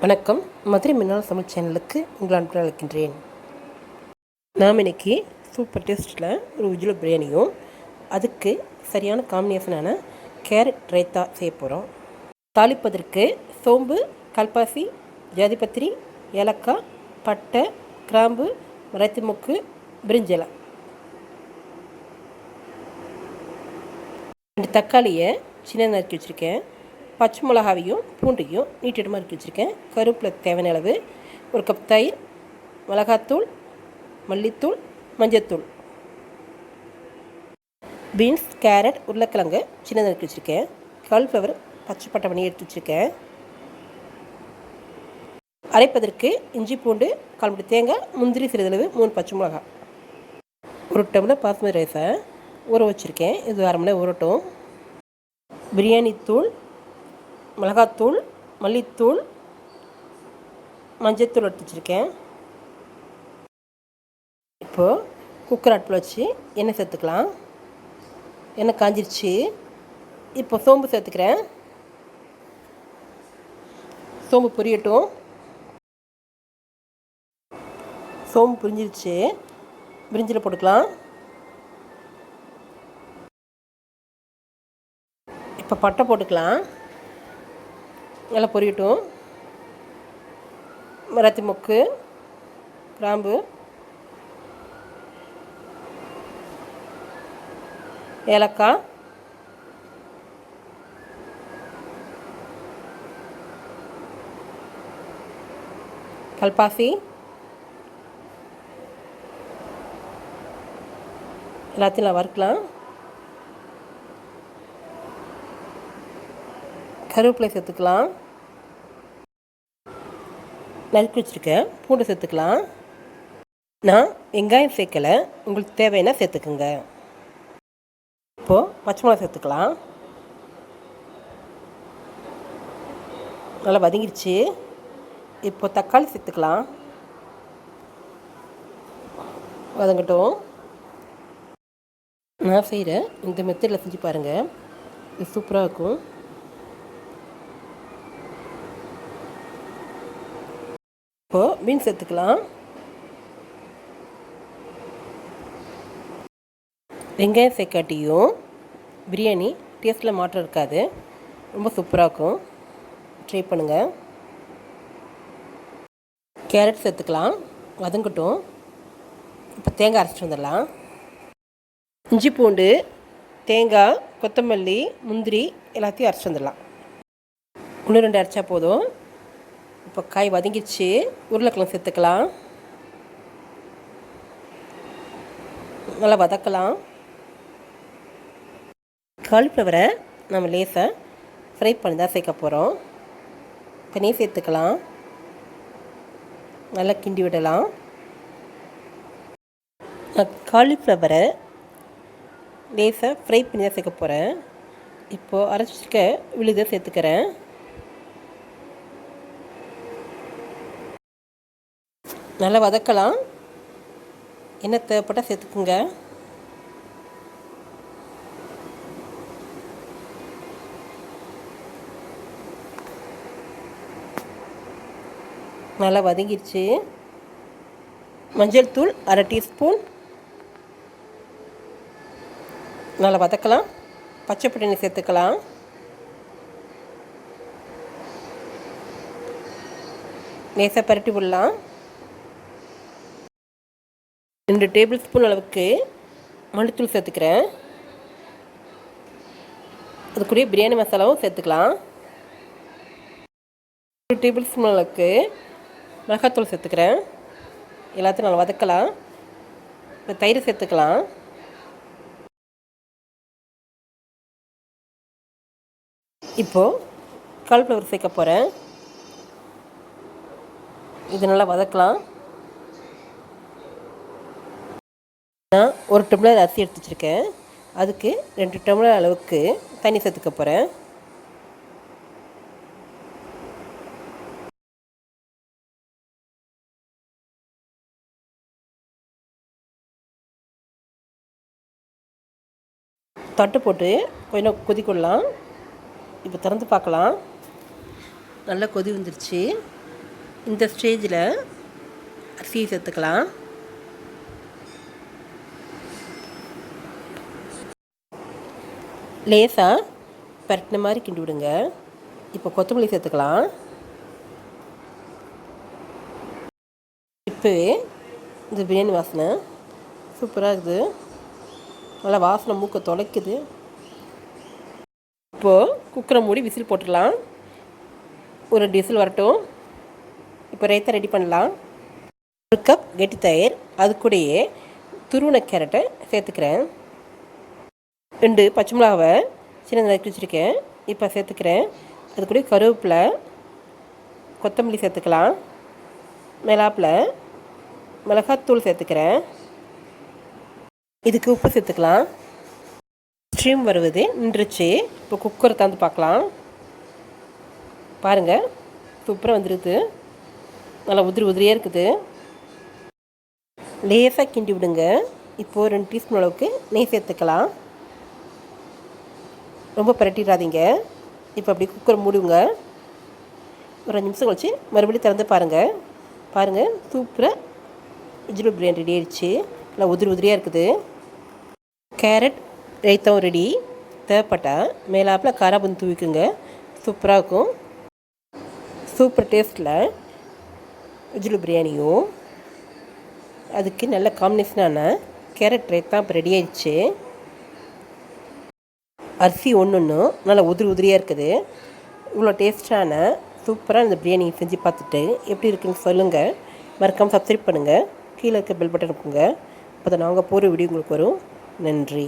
வணக்கம். மதுரை மின்னல் சமையல் சேனலுக்கு உங்களை அன்புடன் அழைக்கின்றேன். நாம் இன்றைக்கி சூப்பர் டேஸ்ட்டில் ஒரு உஜ்ஜில பிரியாணியும் அதுக்கு சரியான காம்பினேஷனான கேரட் ரைத்தா செய்ய போகிறோம். தாளிப்பதற்கு சோம்பு, கல்பாசி, ஜாதிபத்திரி, ஏலக்காய், பட்டை, கிராம்பு, மராத்தி மொக்கு, பிரிஞ்சி இலை, 2 தக்காளியை சின்ன நறுக்கி வச்சுருக்கேன். பச்சை மிளகாவையும் பூண்டையும் நீட்டிடமாக நறுக்கி வச்சுருக்கேன். கருவேப்பிலை தேவையான அளவு, 1 கப் தயிர், மிளகாத்தூள், மல்லித்தூள், மஞ்சத்தூள், பீன்ஸ், கேரட், உருளைக்கிழங்கு சின்ன நறுக்கி வச்சுருக்கேன். காலிஃப்ளவர் பச்சை பட்டாணி எடுத்து வச்சுருக்கேன். அரைப்பதற்கு இஞ்சி பூண்டு, 1/4 முடி தேங்காய், முந்திரி சிறிதளவு, 3 பச்சை மிளகாய், 1 டம்ளர் பாஸ்மதி ரைஸை ஊற வச்சுருக்கேன். இது 1/2 மணி நேரம் ஊறட்டும். பிரியாணி தூள், மிளகாத்தூள், மல்லித்தூள், மஞ்சத்தூள் எடுத்து வச்சுருக்கேன். இப்போது குக்கர் அடுப்பில் வச்சு எண்ணெய் சேர்த்துக்கலாம். எண்ணெய் காஞ்சிருச்சு. இப்போ சோம்பு சேர்த்துக்கிறேன். சோம்பு பொரியட்டும். சோம்பு புரிஞ்சிருச்சு. பிரிஞ்சில் போட்டுக்கலாம். இப்போ பட்டை போட்டுக்கலாம். நல்லா பொரியட்டும். மராத்தி மொக்கு, கிராம்பு, ஏலக்காய், கல்பாசி எல்லாத்தையும் நான் வறுக்கலாம். கருவேப்பிலை சேர்த்துக்கலாம். நறுக்கி வச்சுருக்கேன் பூண்டு சேர்த்துக்கலாம். நான் வெங்காயம் சேர்க்கலை, உங்களுக்கு தேவைன்னா சேர்த்துக்குங்க. இப்போது பச்சை மிளகா சேர்த்துக்கலாம். நல்லா வதங்கிடுச்சு. இப்போ தக்காளி சேர்த்துக்கலாம். வதங்கட்டும். நான் செய்கிற இந்த மெத்தடில் செஞ்சு பாருங்கள், இது சூப்பராக இருக்கும். இப்போது பீன்ஸ் சேர்த்துக்கலாம். வெங்காயம் சேர்க்காட்டியும் பிரியாணி டேஸ்ட்டில் மாற்றம் இருக்காது, ரொம்ப சூப்பராக இருக்கும். ட்ரை பண்ணுங்கள். கேரட் சேர்த்துக்கலாம். வதங்கட்டும். இப்போ தேங்காய் அரைச்சிட்டு வந்துடலாம். இஞ்சி பூண்டு, தேங்காய், கொத்தமல்லி, முந்திரி எல்லாத்தையும் அரைச்சிட்டு வந்துடலாம். 1-2 அரைச்சா போதும். இப்போ காய் வதங்கிடுச்சு. உருளைக்கிழங்கு சேர்த்துக்கலாம். நல்லா வதக்கலாம். காலிஃப்ளவரை நம்ம லேசாக ஃப்ரை பண்ணி தான் சேர்க்க போகிறோம். இப்போ நெய் சேர்த்துக்கலாம். நல்லா கிண்டி விடலாம். நான் காலிஃப்ளவரை லேசாக ஃப்ரை பண்ணி தான் சேர்க்க போகிறேன். இப்போது அரைச்சிக்க விழுதை சேர்த்துக்கிறேன். நல்லா வதக்கலாம். எண்ணெய் தேவைப்பட்டால் சேர்த்துக்குங்க. நல்லா வதங்கிடுச்சு. மஞ்சள் தூள் 1/2 டீஸ்பூன். நல்லா வதக்கலாம். பச்சை பட்டாணி சேர்த்துக்கலாம். லேசாக பரட்டி விடலாம். 2 டேபிள் ஸ்பூன் அளவுக்கு மல்லித்தூள் சேர்த்துக்கிறேன். அது கூட பிரியாணி மசாலாவும் சேர்த்துக்கலாம். 1 டேபிள் ஸ்பூன் அளவுக்கு மிளகாத்தூள் சேர்த்துக்கிறேன். எல்லாத்தையும் நல்லா வதக்கலாம். இப்போ தயிர் சேர்த்துக்கலாம். இப்போது காலிஃப்ளவர் சேர்க்க போகிறேன். இது நல்லா வதக்கலாம். நான் 1 டம்ளர் அரிசி எடுத்து வச்சுருக்கேன். அதுக்கு 2 டம்ளர் அளவுக்கு தண்ணி சேர்த்துக்க போகிறேன். தட்டு போட்டு கொஞ்சம் கொதிக்கொள்ளலாம். இப்போ திறந்து பார்க்கலாம். நல்லா கொதி வந்துருச்சு. இந்த ஸ்டேஜில் அரிசியை சேர்த்துக்கலாம். லேசாக பரட்டின மாதிரி கிண்டி விடுங்க. இப்போ கொத்தமல்லி சேர்த்துக்கலாம். இப்போவே இந்த பிரியாணி வாசனை சூப்பராக இருக்குது. நல்லா வாசனை மூக்கை தொலைக்குது. இப்போது குக்கரை மூடி விசில் போட்டுடலாம். ஒரு 2 விசில் வரட்டும். இப்போ ரைத்தா ரெடி பண்ணலாம். 1 கப் கெட்டி தயிர், அது கூடயே துருவின கேரட்டை சேர்த்துக்கிறேன். 2 பச்சை மிளகாவை சின்ன நறுக்கி வச்சுருக்கேன், இப்போ சேர்த்துக்கிறேன். அது கூட கருவேப்பிலை, கொத்தமல்லி சேர்த்துக்கலாம். மிளகாப்பில் மிளகாத்தூள் சேர்த்துக்கிறேன். இதுக்கு உப்பு சேர்த்துக்கலாம். ஸ்ட்ரீம் வருவது நின்றுச்சு. இப்போ குக்கரை திறந்து பார்க்கலாம். பாருங்கள், சூப்பராக வந்துருக்குது. நல்லா உதிரியாக இருக்குது. லேசாக கிண்டி விடுங்க. இப்போது 2 டீஸ்பூன் அளவுக்கு நெய் சேர்த்துக்கலாம். ரொம்ப பரட்டிடாதீங்க. இப்போ அப்படி குக்கரை மூடுங்க. ஒரு 5 நிமிஷம் கழிச்சு மறுபடியும் திறந்து பாருங்கள் சூப்பராக வெஜிடபிள் பிரியாணி ரெடி ஆயிடுச்சு. நல்லா உதிரியாக இருக்குது. கேரட் ரைத்தாவும் ரெடி. தேவைப்பட்டால் மேலாப்பில் காராபந்து தூவிக்குங்க. சூப்பராக இருக்கும். சூப்பர் டேஸ்ட்டில் வெஜிடபிள் பிரியாணியும் அதுக்கு நல்ல காம்பினேஷனான கேரட் ரைத்தா இப்போ ரெடி ஆயிடுச்சு. அரிசி ஒன்று நல்லா உதிரியாக இருக்குது. இவ்வளோ டேஸ்ட்டான சூப்பராக இந்த பிரியாணி செஞ்சு பார்த்துட்டு எப்படி இருக்குன்னு சொல்லுங்கள். மறக்காமல் சப்ஸ்கிரைப் பண்ணுங்கள். கீழே இருக்க பெல் பட்டன் இருக்குங்க. அப்போ தான் நாங்கள் போகிற வீடியோ உங்களுக்கு வரும். நன்றி.